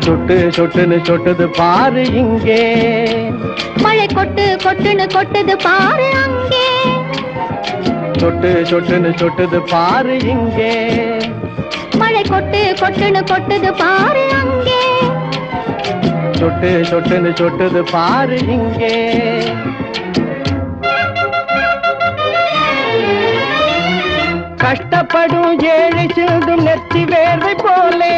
சொட்டு சொட்டுன்னு சொட்டுது பாரு இங்கே, மழை கொட்டு கொட்டுன்னு கொட்டுது பாரு அங்கே. சொட்டு சொட்டுன்னு சொட்டுது பாரு இங்கே, மழை கொட்டு கொட்டுன்னு கொட்டுது பாரு அங்கே. சொட்டு சொட்டுன்னு சொட்டுது பாரு இங்கே. கஷ்டப்படும் ஏழை சிந்தும் நெற்றி வேர்வை போலே,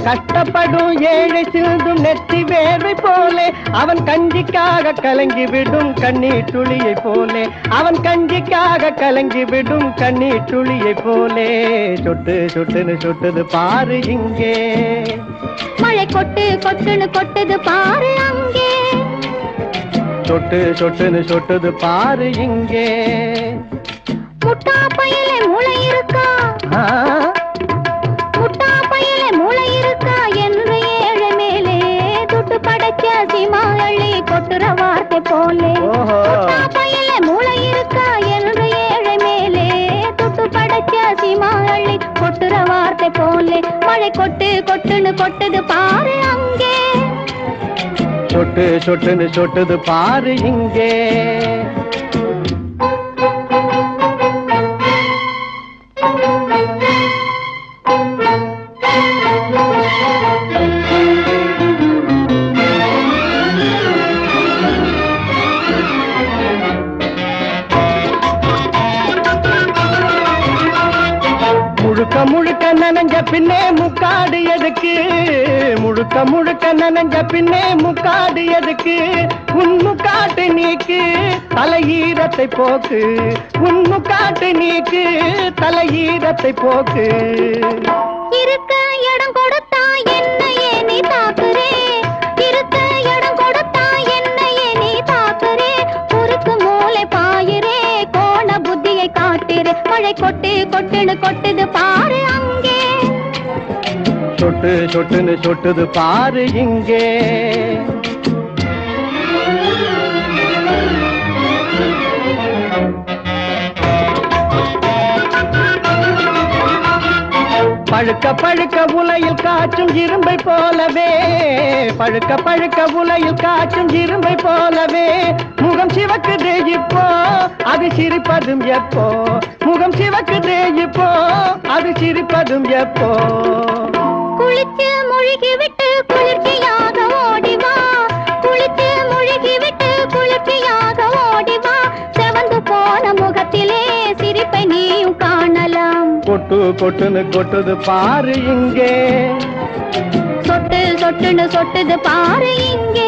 கஷ்டப்படும் ஏழை சிந்தும் நெற்றி வேர்வை போலே, அவன் கஞ்சிக்காக கலங்கி விடும் கண்ணீர் துளியை போலே, அவன் கஞ்சிக்காக கலங்கி விடும் கண்ணீர் துளியை போலே. சொட்டு சொட்டுன்னு சொட்டுது பாரு இங்கே, மழை கொட்டு கொட்டுன்னு கொட்டுது பாரு அங்கே. சொட்டு சொட்டுன்னு சொட்டுது பாரு இங்கே. முட்டா பையில மூளை இருக்கா, முட்டா பையில மூளை இருக்கா என்று ஏழை மேலே துட்டு படைச்ச சீமாளி கொட்டுற வார்த்தை போலே. முட்டா பையில மூளை இருக்கா என்று ஏழை மேலே துட்டு படைச்ச சீமாளி கொட்டுற வார்த்தை போலே. மழை கொட்டு கொட்டுன்னு கொட்டுது பாரு அங்கே, சொட்டு சொட்டுன்னு சொட்டுது பாரு இங்கே. முழுக்க முழுக்க நனைஞ்ச பின்னே முக்காடு எதுக்கு, முழுக்க முழுக்க நனைஞ்ச பின்னே முக்காடு எதுக்கு, உன் முக்காட்டு நீக்கு தலையீரத்தை போக்கு, உன் முக்காட்டு நீக்கு தலையீரத்தை போக்கு. இருக்க இடம் கொடுத்தா என்னையே நீ தாக்குறே, இருக்க இடம் கொடுத்தா என்னையே நீ தாக்குறே, குறுக்கு மூளை பாயிரே கோண புத்தியை காட்டுறே. மழை கொட்டு கொட்டுன்னு கொட்டுது பாரு அங்கே, சொட்டு சொட்டுன்னு சொட்டுது பாரு இங்கே. பழுக்க பழுக்க உலையில் காற்றும் இரும்பை போலவே, பழுக்க பழுக்க உலையில் காற்றும் இரும்பை போலவே, முகம் சிவக்குது இப்போ அது சிரிப்பதும் எப்போ, முகம் சிவக்குது இப்போ அது சிரிப்பதும் எப்போ. குளிச்சு முழுகி விட்டு குளிர்ச்சியாக ஓடிவா, குளிச்சு முழுகி விட்டு குளிர்ச்சியாக ஓடிவா, செவந்து போன முகத்திலே சிரிப்பை நீயும் காணலாம். கொட்டு கொட்டுன்னு கொட்டுது பாரு இங்கே, சொட்டு சொட்டுன்னு சொட்டுது பாரு இங்கே.